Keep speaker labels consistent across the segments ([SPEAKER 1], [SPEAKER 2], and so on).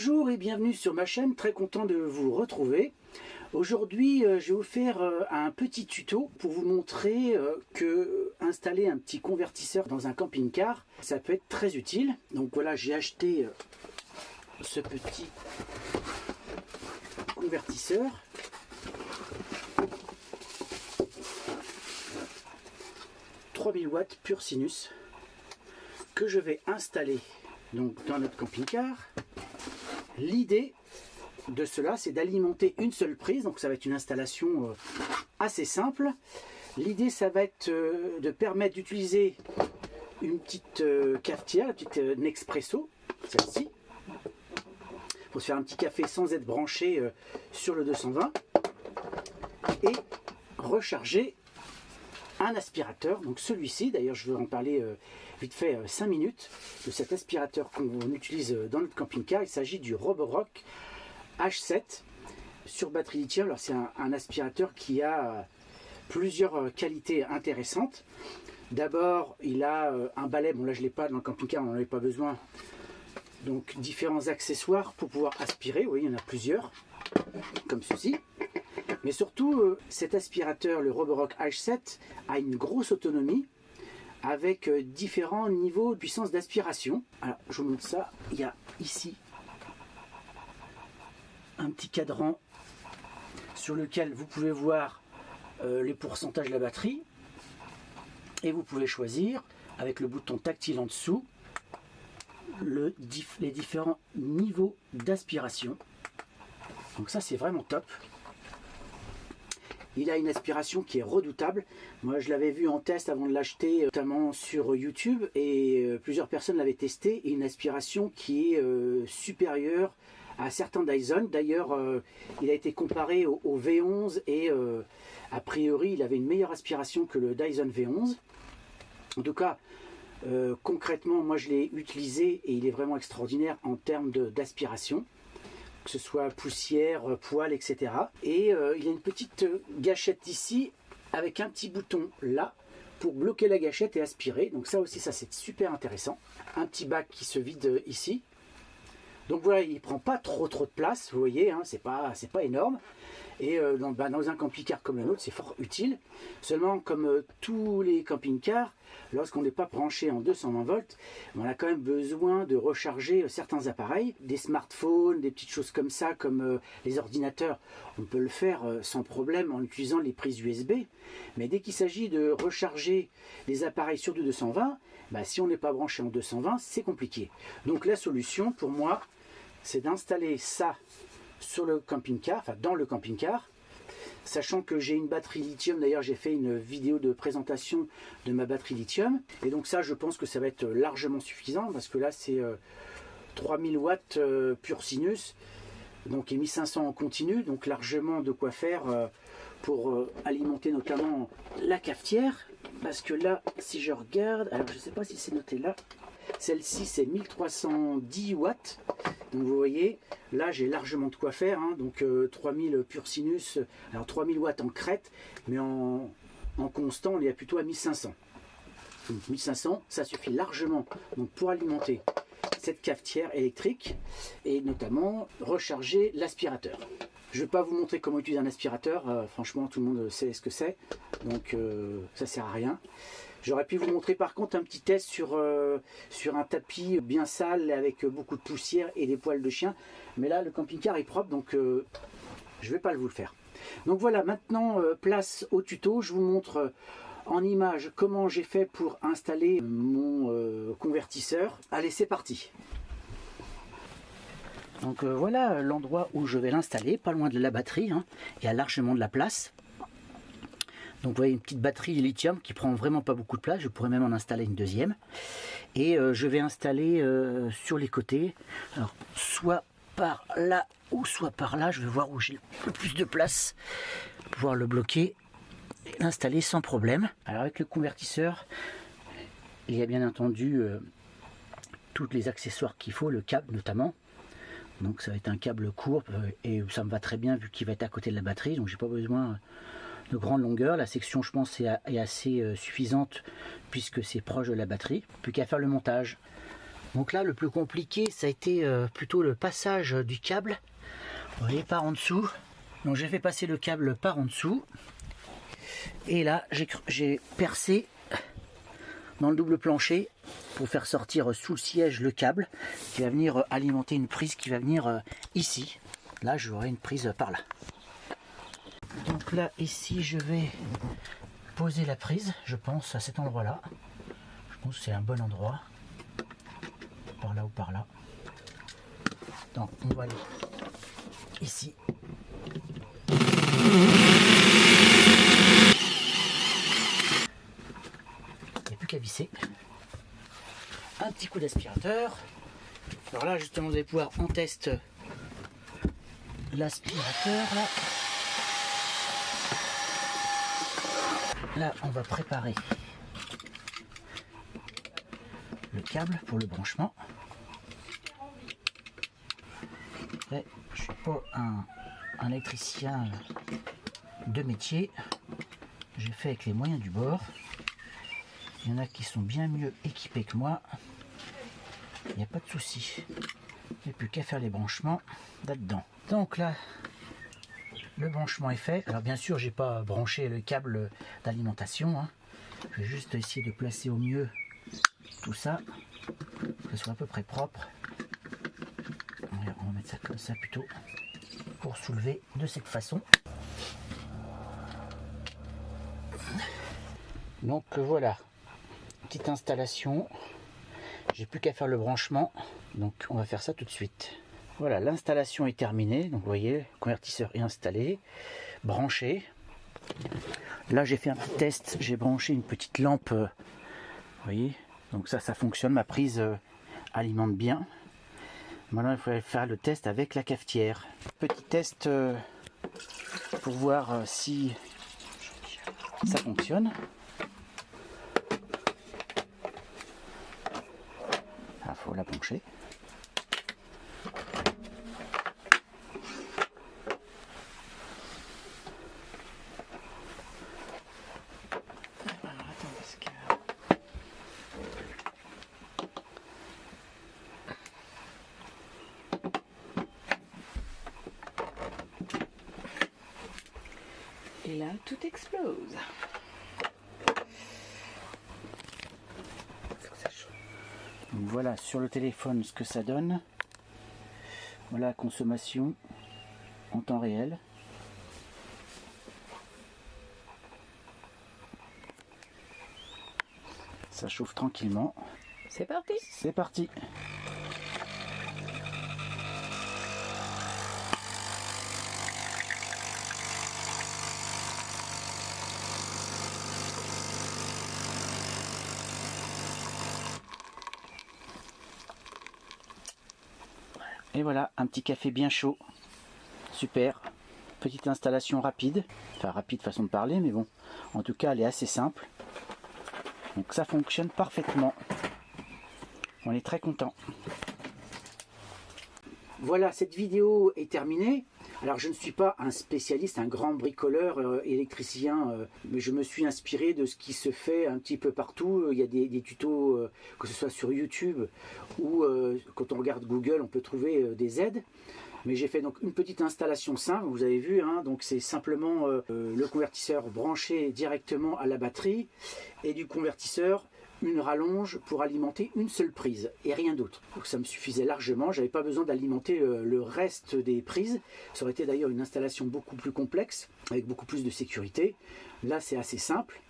[SPEAKER 1] Bonjour et bienvenue sur ma chaîne, très content de vous retrouver. Aujourd'hui, je vais vous faire un petit tuto pour vous montrer que installer un petit convertisseur dans un camping-car, ça peut être très utile. Donc voilà, j'ai acheté ce petit convertisseur. « 3000 watts pur sinus » que je vais installer donc dans notre camping-car. L'idée de cela, c'est d'alimenter une seule prise, donc ça va être une installation assez simple. L'idée, ça va être de permettre d'utiliser une petite cafetière, la petite Nespresso, celle-ci, pour se faire un petit café sans être branché sur le 220, et recharger un aspirateur, donc celui-ci, d'ailleurs je vais en parler vite fait 5 minutes, de cet aspirateur qu'on utilise dans notre camping-car. Il s'agit du Roborock H7 sur batterie lithium. Alors c'est un aspirateur qui a plusieurs qualités intéressantes. D'abord, il a un balai, bon là je ne l'ai pas dans le camping-car, on n'en avait pas besoin, donc différents accessoires pour pouvoir aspirer. Oui, il y en a plusieurs, comme ceci. Mais surtout, cet aspirateur, le Roborock H7, a une grosse autonomie avec différents niveaux de puissance d'aspiration. Alors, je vous montre ça. Il y a ici un petit cadran sur lequel vous pouvez voir les pourcentages de la batterie. Et vous pouvez choisir, avec le bouton tactile en dessous, les différents niveaux d'aspiration. Donc ça, c'est vraiment top. Il a une aspiration qui est redoutable. Moi, je l'avais vu en test avant de l'acheter, notamment sur YouTube, et plusieurs personnes l'avaient testé. Et une aspiration qui est supérieure à certains Dyson. D'ailleurs, il a été comparé au V11 et a priori, il avait une meilleure aspiration que le Dyson V11. En tout cas, concrètement, moi, je l'ai utilisé et il est vraiment extraordinaire en termes d'aspiration. Que ce soit poussière, poils, etc. Et il y a une petite gâchette ici avec un petit bouton là pour bloquer la gâchette et aspirer. Donc ça aussi, ça c'est super intéressant. Un petit bac qui se vide ici. Donc voilà, il ne prend pas trop de place, vous voyez, hein, c'est pas énorme. Et dans un camping-car comme le nôtre, c'est fort utile. Seulement, comme tous les camping-cars, lorsqu'on n'est pas branché en 220 volts, on a quand même besoin de recharger certains appareils, des smartphones, des petites choses comme ça, comme les ordinateurs. On peut le faire sans problème en utilisant les prises USB. Mais dès qu'il s'agit de recharger les appareils sur du 220, si on n'est pas branché en 220, c'est compliqué. Donc la solution pour moi, c'est d'installer ça sur le camping-car, enfin dans le camping-car, sachant que j'ai une batterie lithium. D'ailleurs, j'ai fait une vidéo de présentation de ma batterie lithium, et donc ça, je pense que ça va être largement suffisant, parce que là, c'est 3000 watts pur sinus, donc et 1500 en continu, donc largement de quoi faire pour alimenter notamment la cafetière, parce que là, si je regarde, alors je ne sais pas si c'est noté là, celle-ci c'est 1310 watts, donc vous voyez, là j'ai largement de quoi faire, hein. Donc 3000 pur sinus, alors 3000 watts en crête, mais en constant on est plutôt à 1500. Donc 1500, ça suffit largement donc, pour alimenter cette cafetière électrique et notamment recharger l'aspirateur. Je ne vais pas vous montrer comment utiliser un aspirateur, franchement tout le monde sait ce que c'est, donc ça sert à rien. J'aurais pu vous montrer par contre un petit test sur un tapis bien sale avec beaucoup de poussière et des poils de chien. Mais là, le camping-car est propre, donc je ne vais pas vous le faire. Donc voilà, maintenant, place au tuto. Je vous montre en image comment j'ai fait pour installer mon convertisseur. Allez, c'est parti. Donc voilà l'endroit où je vais l'installer, pas loin de la batterie, hein. Il y a largement de la place. Donc vous voyez une petite batterie lithium qui prend vraiment pas beaucoup de place, je pourrais même en installer une deuxième. Et je vais installer sur les côtés, alors soit par là ou soit par là, je vais voir où j'ai le plus de place pour pouvoir le bloquer et l'installer sans problème. Alors avec le convertisseur, il y a bien entendu tous les accessoires qu'il faut, le câble notamment. Donc ça va être un câble court et ça me va très bien vu qu'il va être à côté de la batterie, donc j'ai pas besoin de grande longueur. La section, je pense, est assez suffisante puisque c'est proche de la batterie. Plus qu'à faire le montage. Donc là, le plus compliqué, ça a été plutôt le passage du câble. Vous voyez, par en dessous. Donc j'ai fait passer le câble par en dessous. Et là, j'ai percé dans le double plancher pour faire sortir sous le siège le câble qui va venir alimenter une prise qui va venir ici. Là, j'aurai une prise par là. Donc là, ici, je vais poser la prise, je pense, à cet endroit-là. Je pense que c'est un bon endroit. Par là ou par là. Donc, on va aller ici. Il n'y a plus qu'à visser. Un petit coup d'aspirateur. Alors là, justement, vous allez pouvoir en test l'aspirateur. Là, on va préparer le câble pour le branchement. Et je ne suis pas un électricien de métier. J'ai fait avec les moyens du bord. Il y en a qui sont bien mieux équipés que moi. Il n'y a pas de souci. Il n'y a plus qu'à faire les branchements là-dedans. Donc là, le branchement est fait. Alors bien sûr, j'ai pas branché le câble d'alimentation. Hein. Je vais juste essayer de placer au mieux tout ça, que ce soit à peu près propre. On va mettre ça comme ça plutôt pour soulever de cette façon. Donc voilà, petite installation. J'ai plus qu'à faire le branchement, donc on va faire ça tout de suite. Voilà, l'installation est terminée. Donc vous voyez, le convertisseur est installé, branché. Là j'ai fait un petit test, j'ai branché une petite lampe. Vous voyez, donc ça fonctionne, ma prise alimente bien. Maintenant il faut faire le test avec la cafetière. Petit test pour voir si ça fonctionne. Il faut la brancher.
[SPEAKER 2] Et là, tout explose.
[SPEAKER 1] Donc voilà sur le téléphone ce que ça donne. Voilà la consommation en temps réel. Ça chauffe tranquillement.
[SPEAKER 2] C'est parti.
[SPEAKER 1] C'est parti. Et voilà, un petit café bien chaud. Super. Petite installation rapide. Enfin, rapide façon de parler, mais bon. En tout cas, elle est assez simple. Donc ça fonctionne parfaitement. On est très content. Voilà, cette vidéo est terminée. Alors je ne suis pas un spécialiste, un grand bricoleur électricien, mais je me suis inspiré de ce qui se fait un petit peu partout. Il y a des tutos, que ce soit sur YouTube ou quand on regarde Google, on peut trouver des aides. Mais j'ai fait donc une petite installation simple, vous avez vu, hein, donc c'est simplement le convertisseur branché directement à la batterie et du convertisseur une rallonge pour alimenter une seule prise et rien d'autre. Donc ça me suffisait largement, j'avais pas besoin d'alimenter le reste des prises. Ça aurait été d'ailleurs une installation beaucoup plus complexe avec beaucoup plus de sécurité. Là c'est assez simple.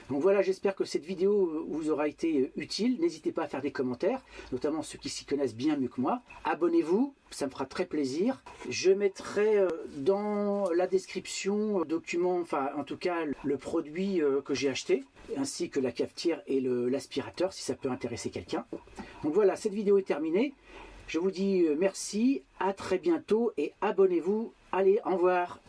[SPEAKER 1] Donc voilà, j'espère que cette vidéo vous aura été utile. N'hésitez pas à faire des commentaires, notamment ceux qui s'y connaissent bien mieux que moi. Abonnez-vous, ça me fera très plaisir. Je mettrai dans la description document, enfin en tout cas le produit que j'ai acheté, ainsi que la cafetière et l'aspirateur si ça peut intéresser quelqu'un. Donc voilà, cette vidéo est terminée. Je vous dis merci, à très bientôt et abonnez-vous. Allez, au revoir.